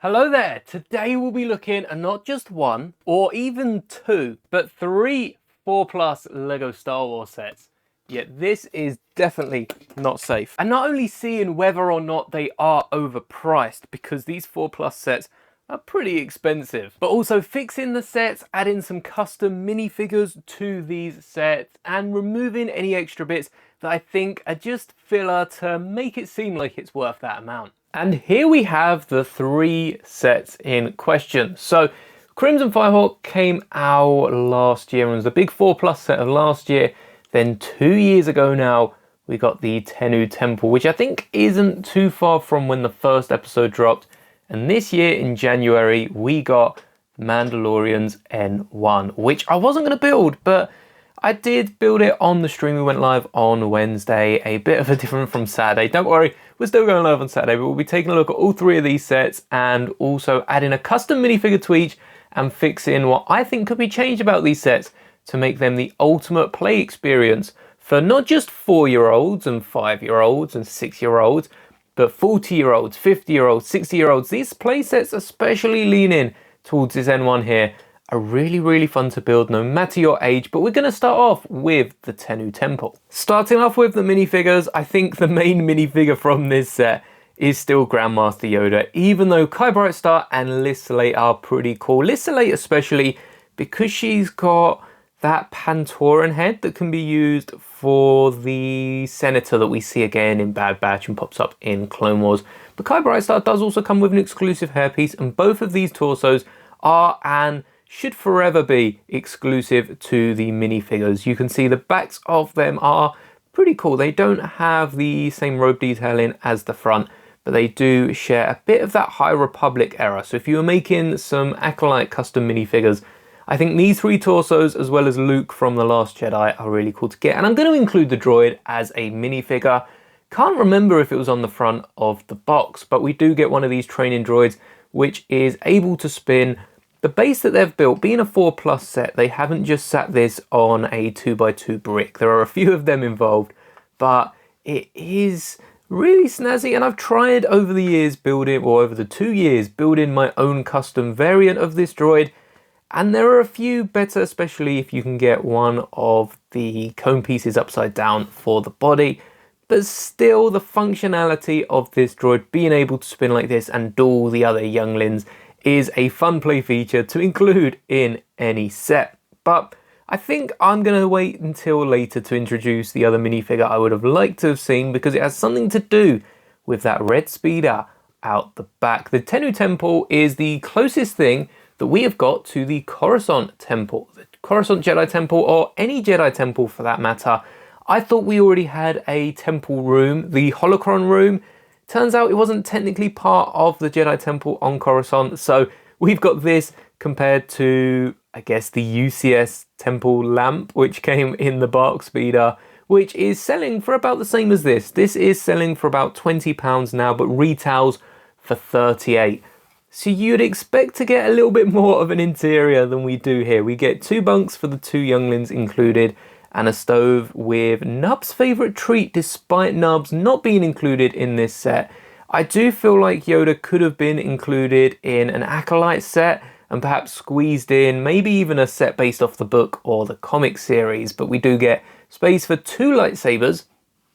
Hello there, today we'll be looking at not just one or even two, but three 4+ LEGO Star Wars sets. Yet this is definitely not safe. And not only seeing whether or not they are overpriced, because these 4+ sets are pretty expensive, but also fixing the sets, adding some custom minifigures to these sets, and removing any extra bits that I think are just filler to make it seem like it's worth that amount. And here we have the three sets in question. So Crimson Firehawk came out last year and was the big 4+ set of last year. Then 2 years ago now, we got the Tenoo Temple, which I think isn't too far from when the first episode dropped. And this year in January, we got Mandalorian's N1, which I wasn't going to build, but I did build it on the stream. We went live on Wednesday, a bit of a different from Saturday. Don't worry, we're still going live on Saturday, but we'll be taking a look at all three of these sets and also adding a custom minifigure to each and fixing what I think could be changed about these sets to make them the ultimate play experience for not just 4-year-olds and 5-year-olds and 6-year-olds, but 40-year-olds, 50-year-olds, 60-year-olds. These play sets, especially leaning towards this N1 here, are really, really fun to build no matter your age, but we're going to start off with the Tenoo Temple. Starting off with the minifigures, I think the main minifigure from this set is still Grandmaster Yoda, even though Kai Brightstar and Liz Slate are pretty cool. Liz Slate especially because she's got that Pantoran head that can be used for the Senator that we see again in Bad Batch and pops up in Clone Wars. But Kai Brightstar does also come with an exclusive hairpiece, and both of these torsos are and should forever be exclusive to the minifigures. You can see the backs of them are pretty cool. They don't have the same robe detailing as the front, but they do share a bit of that High Republic era. So if you were making some Acolyte custom minifigures, I think these three torsos, as well as Luke from The Last Jedi, are really cool to get. And I'm going to include the droid as a minifigure. Can't remember if it was on the front of the box, but we do get one of these training droids, which is able to spin. The base that they've built, being a 4+ set, they haven't just sat this on a 2x2 brick. There are a few of them involved, but it is really snazzy. And I've tried over the years building, or over the 2 years, building my own custom variant of this droid. And there are a few better, especially if you can get one of the cone pieces upside down for the body. But still, the functionality of this droid being able to spin like this and duel the other younglings is a fun play feature to include in any set. But I think I'm going to wait until later to introduce the other minifigure I would have liked to have seen, because it has something to do with that red speeder out the back. The Tenoo Temple is the closest thing that we have got to the Coruscant Temple. The Coruscant Jedi Temple, or any Jedi Temple for that matter. I thought we already had a temple room, the Holocron room. Turns out it wasn't technically part of the Jedi Temple on Coruscant, so we've got this compared to, I guess, the UCS Temple lamp, which came in the Bark Speeder, which is selling for about the same as this. This is selling for about £20 now, but retails for 38. So you'd expect to get a little bit more of an interior than we do here. We get 2 bunks for the 2 younglings included, and a stove with Nub's favourite treat, despite Nubs not being included in this set. I do feel like Yoda could have been included in an Acolyte set and perhaps squeezed in maybe even a set based off the book or the comic series, but we do get space for 2 lightsabers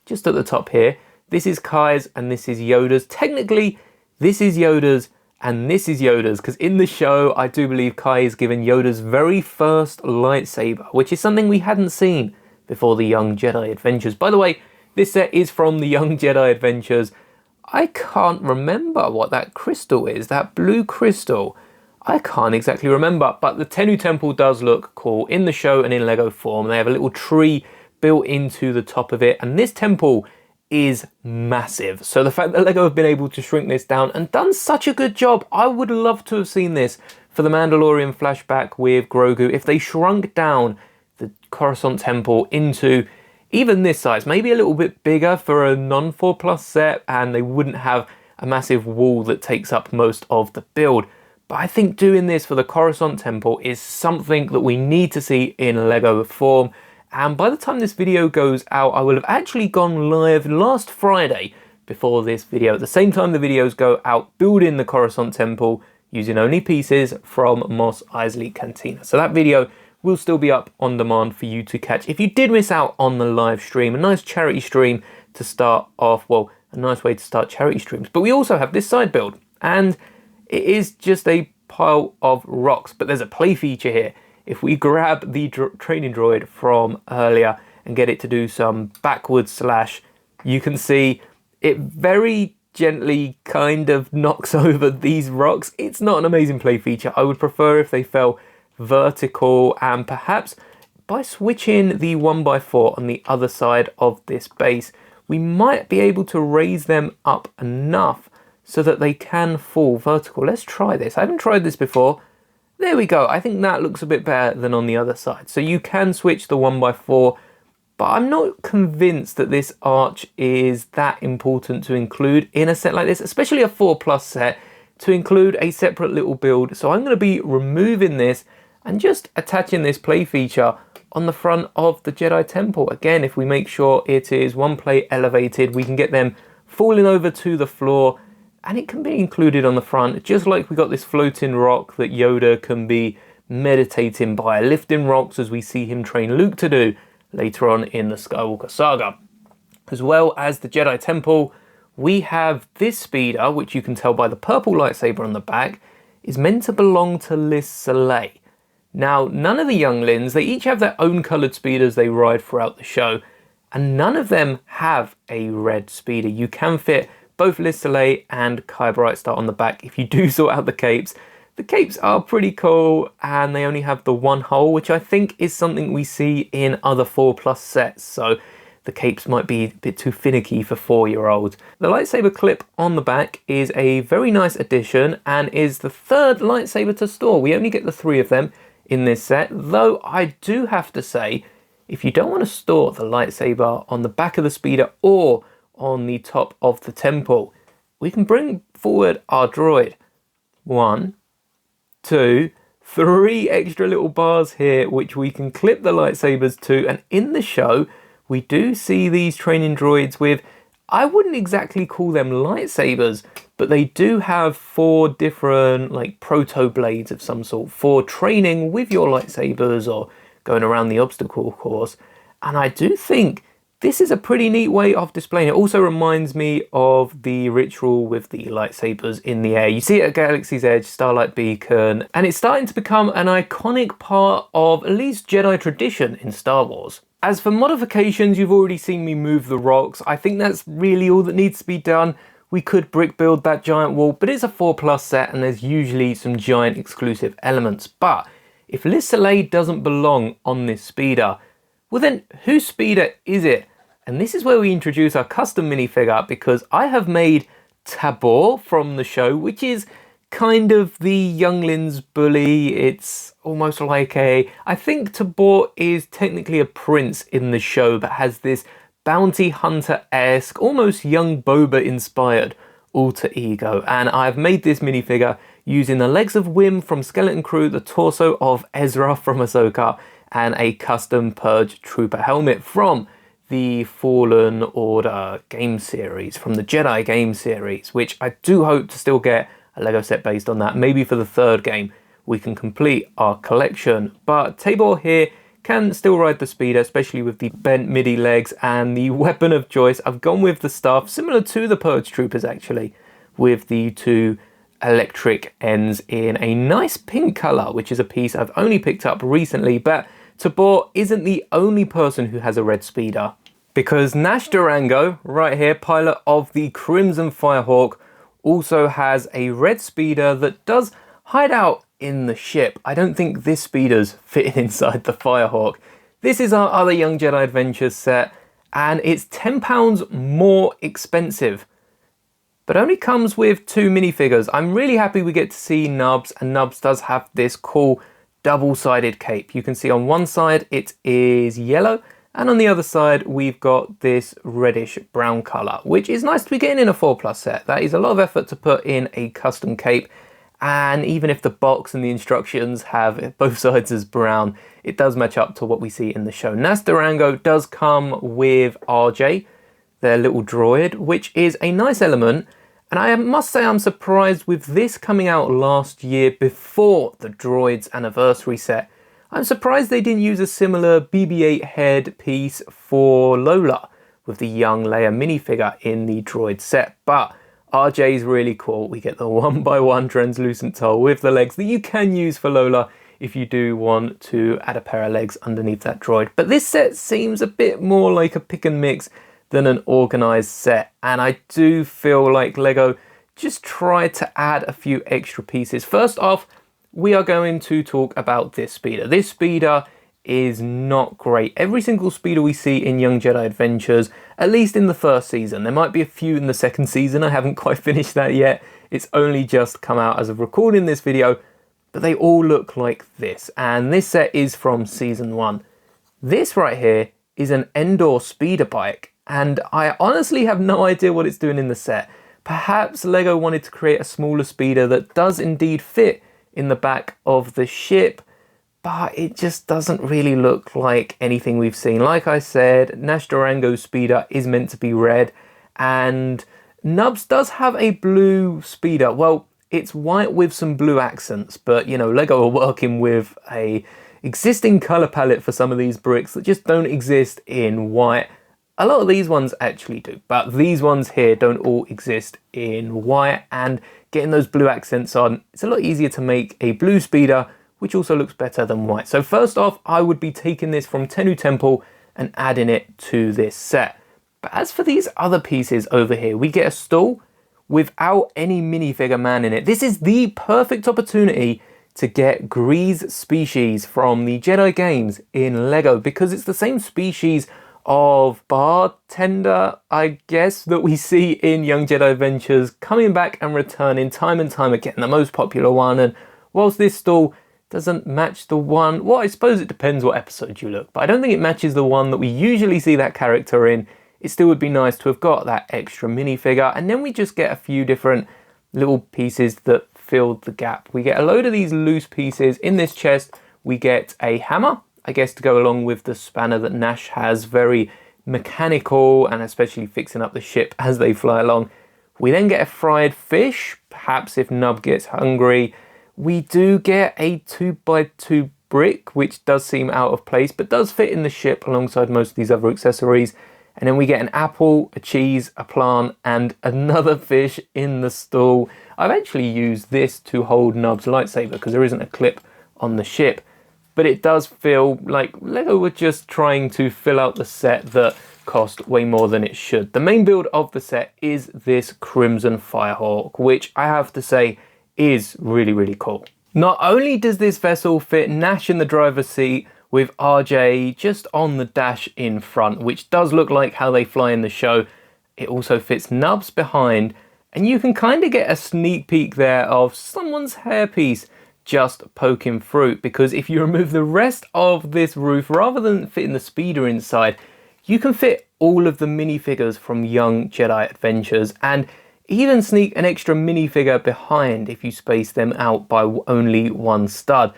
just at the top here. This is Kai's and this is Yoda's. Technically, this is Yoda's and this is Yoda's, because in the show, I do believe Kai is given Yoda's very first lightsaber, which is something we hadn't seen before the Young Jedi Adventures. By the way, this set is from the Young Jedi Adventures. I can't remember what that crystal is, that blue crystal. I can't exactly remember, but the Tenoo Temple does look cool in the show and in Lego form. They have a little tree built into the top of it, and this temple is massive. So the fact that Lego have been able to shrink this down and done such a good job, I would love to have seen this for the Mandalorian flashback with Grogu, if they shrunk down the Coruscant Temple into even this size, maybe a little bit bigger for a non-4+ set, and they wouldn't have a massive wall that takes up most of the build. But I think doing this for the Coruscant Temple is something that we need to see in Lego form. And by the time this video goes out, I will have actually gone live last Friday before this video. At the same time the videos go out building the Coruscant Temple using only pieces from Mos Eisley Cantina. So that video will still be up on demand for you to catch. If you did miss out on the live stream, a nice charity stream to start off, well, a nice way to start charity streams. But we also have this side build, and it is just a pile of rocks, but there's a play feature here. If we grab the training droid from earlier and get it to do some backwards slash, you can see it very gently kind of knocks over these rocks. It's not an amazing play feature. I would prefer if they fell vertical, and perhaps by switching the 1x4 on the other side of this base, we might be able to raise them up enough so that they can fall vertical. Let's try this. I haven't tried this before. There we go. I think that looks a bit better than on the other side. So you can switch the 1x4, but I'm not convinced that this arch is that important to include in a set like this, especially a 4+ set, to include a separate little build. So I'm going to be removing this and just attaching this play feature on the front of the Jedi Temple. Again, if we make sure it is one plate elevated, we can get them falling over to the floor, and it can be included on the front, just like we got this floating rock that Yoda can be meditating by, lifting rocks as we see him train Luke to do later on in the Skywalker saga. As well as the Jedi Temple, we have this speeder, which you can tell by the purple lightsaber on the back, is meant to belong to Liz Soleil. Now, none of the younglings, they each have their own coloured speeders they ride throughout the show, and none of them have a red speeder. You can fit both Liz Soleil and Kai Brightstar on the back if you do sort out the capes. The capes are pretty cool, and they only have the one hole, which I think is something we see in other 4+ sets, so the capes might be a bit too finicky for 4-year-olds. The lightsaber clip on the back is a very nice addition and is the third lightsaber to store. We only get the 3 of them in this set, though I do have to say, if you don't want to store the lightsaber on the back of the speeder or on the top of the temple, we can bring forward our droid. 1, 2, 3 extra little bars here which we can clip the lightsabers to, and in the show we do see these training droids with, I wouldn't exactly call them lightsabers, but they do have 4 different like proto blades of some sort for training with your lightsabers or going around the obstacle course. And I do think this is a pretty neat way of displaying it. Also reminds me of the ritual with the lightsabers in the air. You see it at Galaxy's Edge, Starlight Beacon, and it's starting to become an iconic part of at least Jedi tradition in Star Wars. As for modifications, you've already seen me move the rocks. I think that's really all that needs to be done. We could brick build that giant wall, but it's a 4+ set and there's usually some giant exclusive elements. But if Liz Soleil doesn't belong on this speeder, well then whose speeder is it? And this is where we introduce our custom minifigure, because I have made Tabor from the show, which is kind of the younglings bully. It's almost like I think Tabor is technically a prince in the show, but has this bounty hunter-esque, almost young Boba inspired alter ego. And I've made this minifigure using the legs of Wim from Skeleton Crew, the torso of Ezra from Ahsoka, and a custom Purge Trooper helmet from the Fallen Order game series, from the Jedi game series, which I do hope to still get a Lego set based on that. Maybe for the 3rd game we can complete our collection. But Tabor here can still ride the speeder, especially with the bent midi legs and the weapon of choice. I've gone with the staff, similar to the Purge Troopers actually, with the 2 electric ends in a nice pink colour, which is a piece I've only picked up recently. But Tabor isn't the only person who has a red speeder, because Nash Durango, right here, pilot of the Crimson Firehawk, also has a red speeder that does hide out in the ship. I don't think this speeder's fitting inside the Firehawk. This is our other Young Jedi Adventures set, and it's £10 more expensive, but only comes with 2 minifigures. I'm really happy we get to see Nubs, and Nubs does have this cool double-sided cape. You can see on one side it is yellow, and on the other side we've got this reddish brown colour, which is nice to be getting in a 4+ set. That is a lot of effort to put in a custom cape, and even if the box and the instructions have both sides as brown, it does match up to what we see in the show. Nas Durango does come with RJ, their little droid, which is a nice element. And I must say I'm surprised with this coming out last year before the droid's anniversary set. I'm surprised they didn't use a similar BB-8 head piece for Lola with the young Leia minifigure in the droid set. But RJ is really cool. We get the 1x1 translucent towel with the legs that you can use for Lola if you do want to add a pair of legs underneath that droid. But this set seems a bit more like a pick and mix than an organized set. And I do feel like Lego just tried to add a few extra pieces. First off, we are going to talk about this speeder. This speeder is not great. Every single speeder we see in Young Jedi Adventures, at least in the first season, there might be a few in the second season, I haven't quite finished that yet. It's only just come out as of recording this video, but they all look like this. And this set is from season 1. This right here is an Endor speeder bike, and I honestly have no idea what it's doing in the set. Perhaps Lego wanted to create a smaller speeder that does indeed fit in the back of the ship, but it just doesn't really look like anything we've seen. Like I said, Nash Durango's speeder is meant to be red, and Nubs does have a blue speeder. Well, it's white with some blue accents, but you know, Lego are working with a existing color palette for some of these bricks that just don't exist in white. A lot of these ones actually do, but these ones here don't all exist in white, and getting those blue accents on, it's a lot easier to make a blue speeder, which also looks better than white. So first off, I would be taking this from Tenoo Temple and adding it to this set. But as for these other pieces over here, we get a stall without any minifigure man in it. This is the perfect opportunity to get Grease species from the Jedi games in Lego, because it's the same species of bartender, I guess, that we see in Young Jedi Adventures, coming back and returning time and time again, the most popular one. And whilst this stall doesn't match the one, well, I suppose it depends what episode you look, but I don't think it matches the one that we usually see that character in. It still would be nice to have got that extra minifigure, and then we just get a few different little pieces that filled the gap. We get a load of these loose pieces in this chest. We get a hammer, I guess, to go along with the spanner that Nash has, very mechanical, and especially fixing up the ship as they fly along. We then get a fried fish, perhaps if Nub gets hungry. We do get a 2x2 brick, which does seem out of place, but does fit in the ship alongside most of these other accessories. And then we get an apple, a cheese, a plant, and another fish in the stall. I've actually used this to hold Nub's lightsaber because there isn't a clip on the ship. But it does feel like Lego were just trying to fill out the set that cost way more than it should. The main build of the set is this Crimson Firehawk, which I have to say is really, really cool. Not only does this vessel fit Nash in the driver's seat with RJ just on the dash in front, which does look like how they fly in the show, it also fits Nubs behind, and you can kind of get a sneak peek there of someone's hairpiece just poking through, because if you remove the rest of this roof, rather than fitting the speeder inside, you can fit all of the minifigures from Young Jedi Adventures, and even sneak an extra minifigure behind if you space them out by only one stud.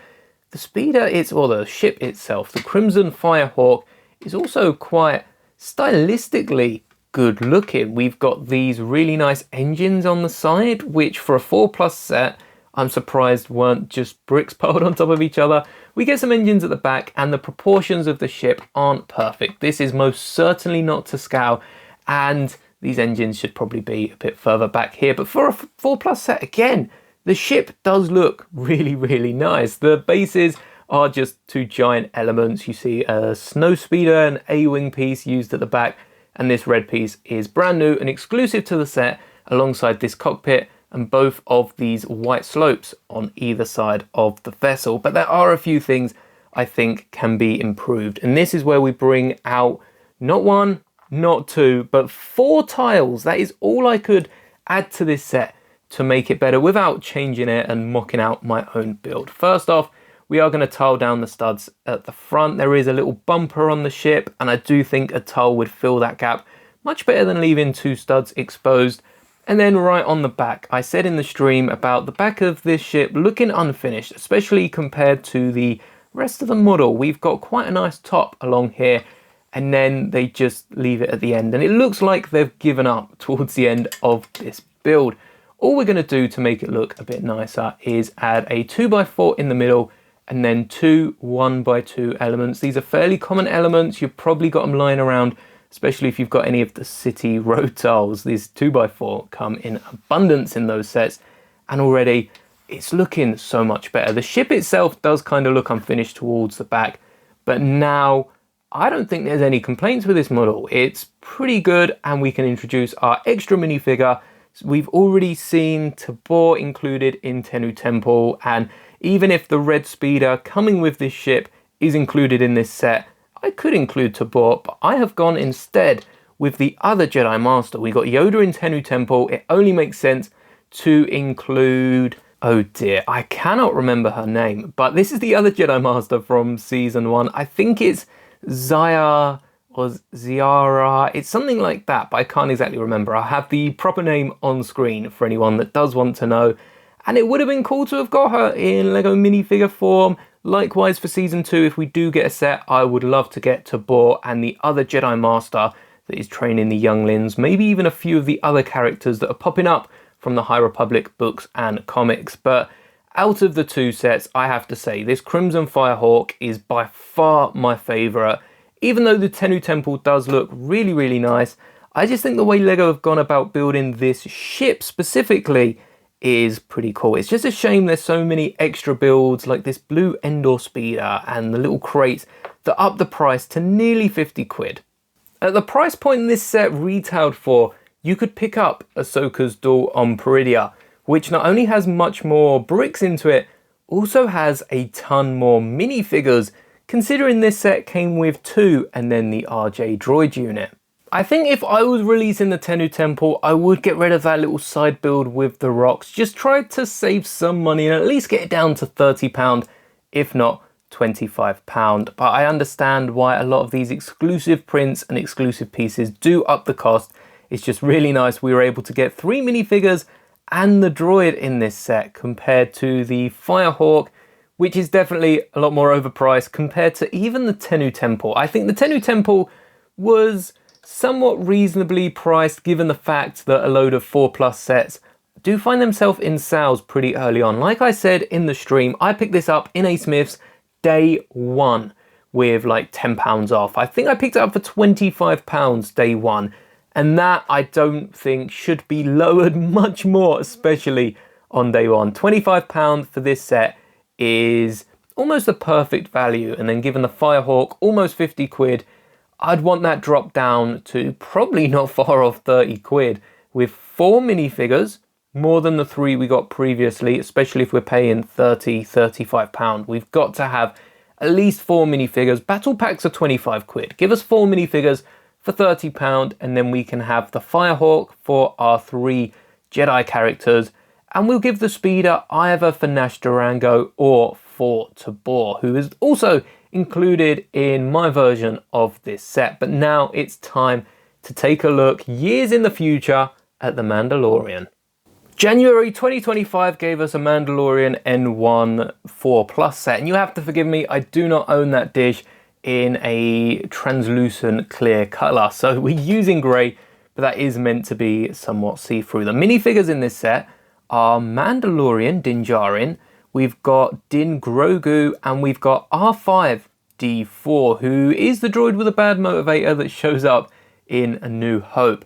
The speeder, or the ship itself, the Crimson Firehawk, is also quite stylistically good looking. We've got these really nice engines on the side, which for a 4+ set, I'm surprised weren't just bricks piled on top of each other. We get some engines at the back, and the proportions of the ship aren't perfect. This is most certainly not to scale, and these engines should probably be a bit further back here. But for a 4+ set, again, the ship does look really, really nice. The bases are just two giant elements. You see a snow speeder, an A-wing piece used at the back, and this red piece is brand new and exclusive to the set, alongside this cockpit and both of these white slopes on either side of the vessel. But there are a few things I think can be improved, and this is where we bring out not one, not two, but 4 tiles. That is all I could add to this set to make it better without changing it and mocking out my own build. First off, we are going to tile down the studs at the front. There is a little bumper on the ship, and I do think a tile would fill that gap much better than leaving 2 studs exposed. And then right on the back, I said in the stream about the back of this ship looking unfinished, especially compared to the rest of the model. We've got quite a nice top along here, and then they just leave it at the end. And it looks like they've given up towards the end of this build. All we're going to do to make it look a bit nicer is add a 2x4 in the middle and then two 1x2 elements. These are fairly common elements. You've probably got them lying around, especially if you've got any of the city road tiles. These 2x4 come in abundance in those sets, and already it's looking so much better. The ship itself does kind of look unfinished towards the back, but now I don't think there's any complaints with this model. It's pretty good, and we can introduce our extra minifigure. We've already seen Tabor included in Tenoo Temple, and even if the red speeder coming with this ship is included in this set, I could include Tabor, but I have gone instead with the other Jedi Master. We got Yoda in Tenoo Temple. It only makes sense to include, oh dear, I cannot remember her name, but this is the other Jedi Master from season 1. I think it's Zaya or Ziara. It's something like that, but I can't exactly remember. I have the proper name on screen for anyone that does want to know. And it would have been cool to have got her in Lego minifigure form. Likewise for season 2, if we do get a set, I would love to get Tabor and the other Jedi Master that is training the younglings, maybe even a few of the other characters that are popping up from the High Republic books and comics. But out of the two sets, I have to say, this Crimson Firehawk is by far my favourite. Even though the Tenoo Temple does look really, really nice, I just think the way Lego have gone about building this ship specifically is pretty cool. It's just a shame there's so many extra builds like this blue Endor speeder and the little crates that up the price to nearly 50 quid. At the price point this set retailed for, you could pick up Ahsoka's duel on Peridia, which not only has much more bricks into it, also has a ton more minifigures, considering this set came with 2 and then the RJ droid unit. I think if I was releasing the Tenoo Temple, I would get rid of that little side build with the rocks. Just try to save some money and at least get it down to £30, if not £25. But I understand why a lot of these exclusive prints and exclusive pieces do up the cost. It's just really nice we were able to get 3 minifigures and the droid in this set compared to the Firehawk, which is definitely a lot more overpriced compared to even the Tenoo Temple. I think the Tenoo Temple was somewhat reasonably priced given the fact that a load of 4+ sets do find themselves in sales pretty early on. Like I said in the stream, I picked this up in A Smith's day 1 with like £10 off. I think I picked it up for £25 day 1, and that I don't think should be lowered much more, especially on day 1. £25 for this set is almost a perfect value, and then given the Firehawk almost 50 quid, I'd want that dropped down to probably not far off 30 quid with 4 minifigures, more than the 3 we got previously, especially if we're paying £30–35. We've got to have at least 4 minifigures. Battle packs are 25 quid. Give us 4 minifigures for £30, and then we can have the Firehawk for our 3 Jedi characters, and we'll give the speeder either for Nash Durango or for Tabor, who is also included in my version of this set. But now it's time to take a look years in the future at The Mandalorian. January 2025 gave us a Mandalorian N1 4+ set, and you have to forgive me, I do not own that dish in a translucent clear colour, so we're using grey, but that is meant to be somewhat see-through. The minifigures in this set are Mandalorian Din Djarin, we've got Din Grogu, and we've got R5-D4, who is the droid with a bad motivator that shows up in A New Hope.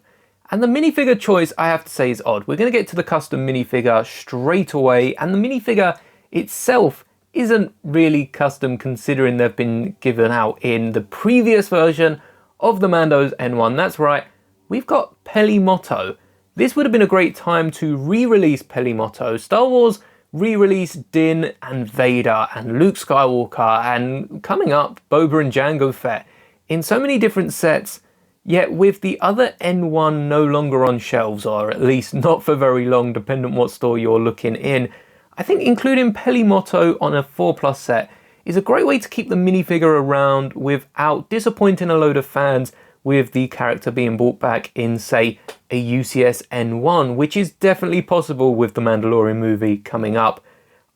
And the minifigure choice, I have to say, is odd. We're going to get to the custom minifigure straight away, and the minifigure itself isn't really custom considering they've been given out in the previous version of the Mando's N1. That's right, we've got Peli Motto. This would have been a great time to re-release Peli Motto. Star Wars re-released Din and Vader and Luke Skywalker, and coming up, Boba and Jango Fett in so many different sets, yet with the other N1 no longer on shelves, or at least not for very long, depending on what store you're looking in. I think including Peli Motto on a 4+ set is a great way to keep the minifigure around without disappointing a load of fans with the character being brought back in, say, a UCS N1, which is definitely possible with the Mandalorian movie coming up.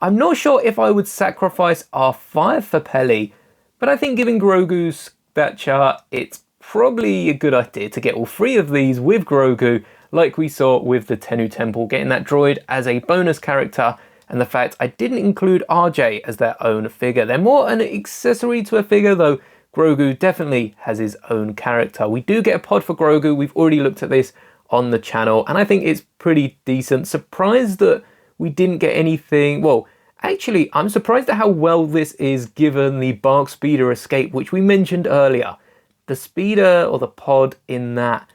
I'm not sure if I would sacrifice R5 for Peli, but I think giving Grogu's that chart, it's probably a good idea to get all 3 of these with Grogu, like we saw with the Tenoo Temple, getting that droid as a bonus character, and the fact I didn't include RJ as their own figure. They're more an accessory to a figure, though Grogu definitely has his own character. We do get a pod for Grogu. We've already looked at this on the channel, and I think it's pretty decent. Surprised that we didn't get anything. Well, actually, I'm surprised at how well this is given the Bark Speeder escape, which we mentioned earlier. The speeder or the pod in that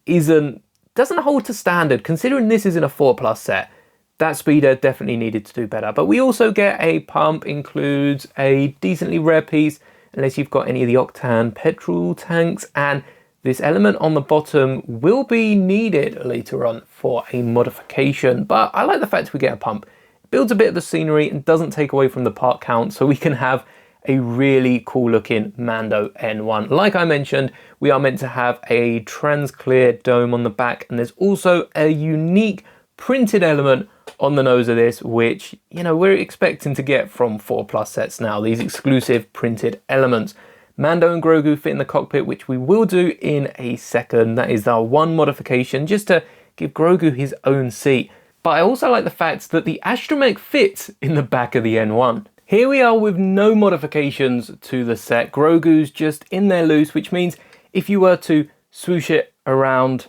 doesn't hold to standard, considering this is in a 4+ set. That speeder definitely needed to do better. But we also get a pump, includes a decently rare piece, unless you've got any of the Octane petrol tanks, and this element on the bottom will be needed later on for a modification. But I like the fact we get a pump. It builds a bit of the scenery and doesn't take away from the part count, so we can have a really cool looking Mando N1. Like I mentioned, we are meant to have a trans-clear dome on the back, and there's also a unique printed element on the nose of this, which, you know, we're expecting to get from 4+ sets now, these exclusive printed elements. Mando and Grogu fit in the cockpit, which we will do in a second. That is our one modification, just to give Grogu his own seat. But I also like the fact that the astromech fits in the back of the N1. Here we are with no modifications to the set. Grogu's just in there loose, which means if you were to swoosh it around...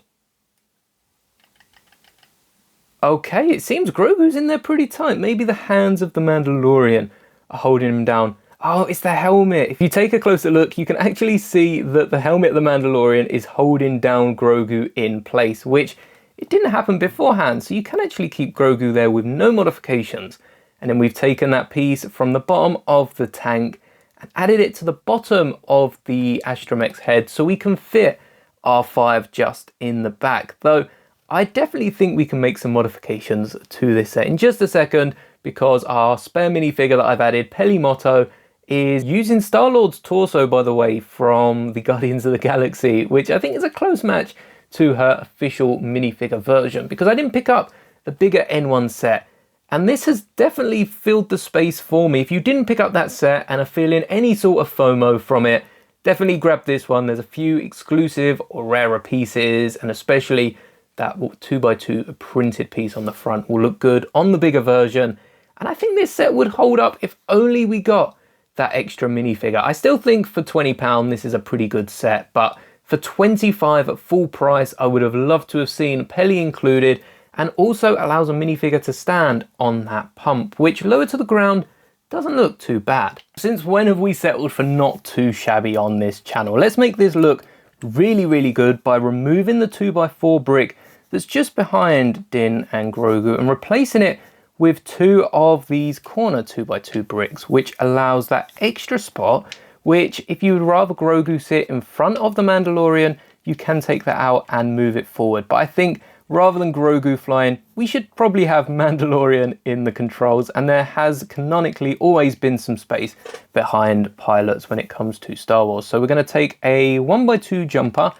Okay, it seems Grogu's in there pretty tight. Maybe the hands of the Mandalorian are holding him down. Oh, it's the helmet. If you take a closer look, you can actually see that the helmet of the Mandalorian is holding down Grogu in place, which it didn't happen beforehand. So you can actually keep Grogu there with no modifications. And then we've taken that piece from the bottom of the tank and added it to the bottom of the astromech's head so we can fit R5 just in the back. Though I definitely think we can make some modifications to this set in just a second, because our spare minifigure that I've added, Pelimoto, is using Star-Lord's torso, by the way, from the Guardians of the Galaxy, which I think is a close match to her official minifigure version, because I didn't pick up the bigger N1 set. And this has definitely filled the space for me. If you didn't pick up that set and are feeling any sort of FOMO from it, definitely grab this one. There's a few exclusive or rarer pieces, and especially that 2x2 printed piece on the front will look good on the bigger version. And I think this set would hold up if only we got that extra minifigure. I still think for £20 this is a pretty good set, but for $25 at full price, I would have loved to have seen Peli included, and also allows a minifigure to stand on that pump, which lower to the ground doesn't look too bad. Since when have we settled for not too shabby on this channel? Let's make this look really, really good by removing the 2x4 brick that's just behind Din and Grogu and replacing it with 2 of these corner 2x2 bricks, which allows that extra spot, which if you would rather Grogu sit in front of the Mandalorian, you can take that out and move it forward. But I think rather than Grogu flying, we should probably have Mandalorian in the controls, and there has canonically always been some space behind pilots when it comes to Star Wars. So we're going to take a 1x2 jumper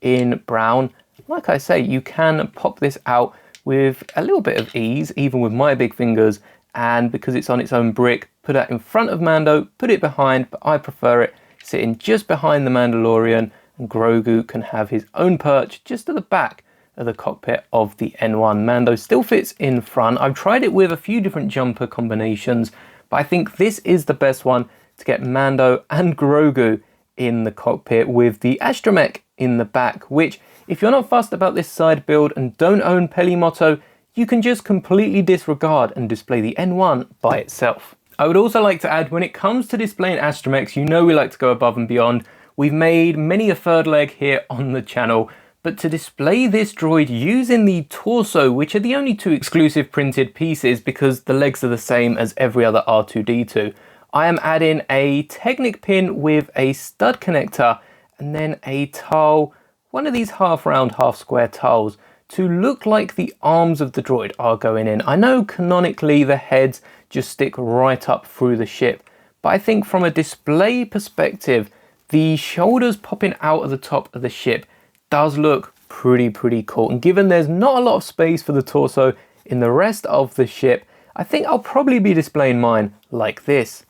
in brown. Like I say, you can pop this out with a little bit of ease, even with my big fingers, and because it's on its own brick, put that in front of Mando, put it behind, but I prefer it sitting just behind the Mandalorian, and Grogu can have his own perch just to the back of the cockpit of the N1. Mando still fits in front. I've tried it with a few different jumper combinations, but I think this is the best one to get Mando and Grogu in the cockpit with the astromech in the back, which if you're not fussed about this side build and don't own Pelimoto, you can just completely disregard and display the N1 by itself. I would also like to add, when it comes to displaying astromechs, you know we like to go above and beyond. We've made many a third leg here on the channel, but to display this droid using the torso, which are the only 2 exclusive printed pieces because the legs are the same as every other R2-D2, I am adding a Technic pin with a stud connector and then a tile, one of these half round, half square tiles, to look like the arms of the droid are going in. I know canonically the heads just stick right up through the ship, but I think from a display perspective, the shoulders popping out of the top of the ship does look pretty cool. And given there's not a lot of space for the torso in the rest of the ship, I think I'll probably be displaying mine like this.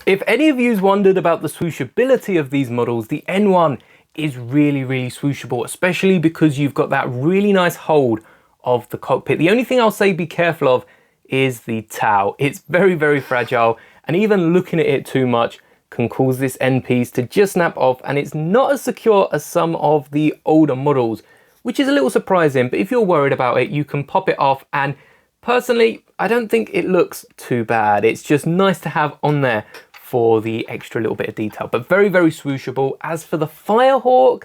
If any of you's wondered about the swooshability of these models, the N1 is really, really swooshable, especially because you've got that really nice hold of the cockpit. The only thing I'll say be careful of is the TOW. It's very, very fragile, and even looking at it too much can cause this end piece to just snap off, and it's not as secure as some of the older models, which is a little surprising. But if you're worried about it, you can pop it off, and personally, I don't think it looks too bad. It's just nice to have on there for the extra little bit of detail, but very, very swooshable. As for the Firehawk,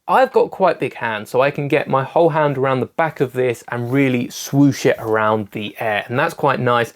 I've got quite big hands, so I can get my whole hand around the back of this and really swoosh it around the air, and that's quite nice.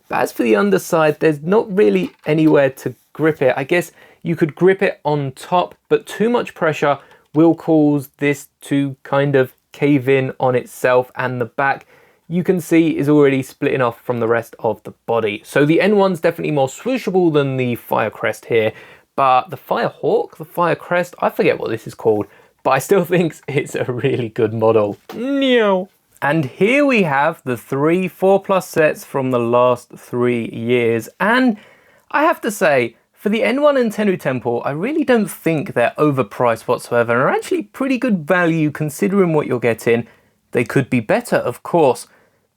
But as for the underside, there's not really anywhere to grip it. I guess you could grip it on top, but too much pressure will cause this to kind of cave in on itself, and the back, you can see, is already splitting off from the rest of the body. So the N1's definitely more swooshable than the Firecrest here, but the Firehawk, the Firecrest, I forget what this is called, but I still think it's a really good model. Meow. And here we have the 3 4+ sets from the last 3 years, and I have to say, for the N1 and Tenoo Temple, I really don't think they're overpriced whatsoever, and are actually pretty good value considering what you're getting. They could be better, of course,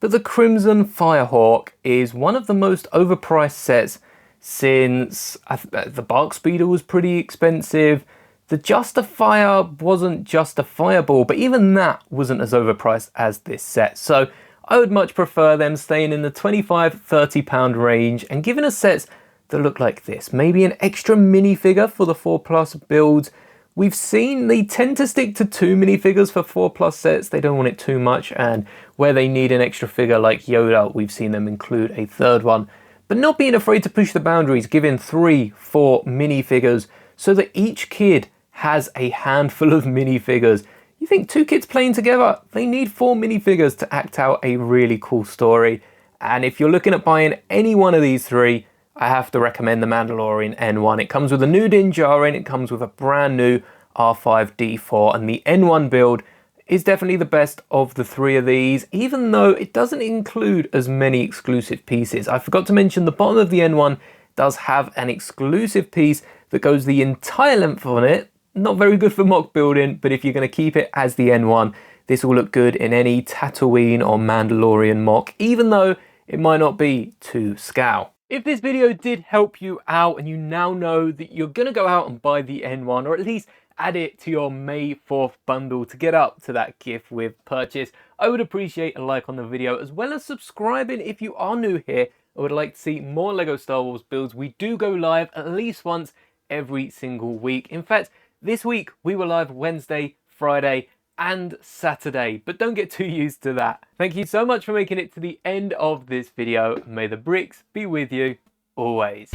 but the Crimson Firehawk is one of the most overpriced sets since the Bark Speeder was pretty expensive. The Justifier wasn't justifiable, but even that wasn't as overpriced as this set. So I would much prefer them staying in the £25–30 range and giving us sets that look like this. Maybe an extra minifigure for the 4+ builds. We've seen they tend to stick to 2 minifigures for 4+ sets. They don't want it too much, and where they need an extra figure like Yoda, we've seen them include a 3rd one. But not being afraid to push the boundaries, giving 3–4 minifigures so that each kid has a handful of minifigures. You think 2 kids playing together, they need 4 minifigures to act out a really cool story. And if you're looking at buying any one of these 3, I have to recommend the Mandalorian N1. It comes with a new Din Djarin, it comes with a brand new R5-D4, and the N1 build is definitely the best of the 3 of these, even though it doesn't include as many exclusive pieces. I forgot to mention the bottom of the N1 does have an exclusive piece that goes the entire length on it. Not very good for mock building, but if you're going to keep it as the N1, this will look good in any Tatooine or Mandalorian mock, even though it might not be to scale. If this video did help you out and you now know that you're going to go out and buy the N1, or at least add it to your May 4th bundle to get up to that gift with purchase, I would appreciate a like on the video, as well as subscribing if you are new here and would like to see more LEGO Star Wars builds. We do go live at least once every single week. In fact, this week we were live Wednesday, Friday, and Saturday, but don't get too used to that. Thank you so much for making it to the end of this video. May the bricks be with you always.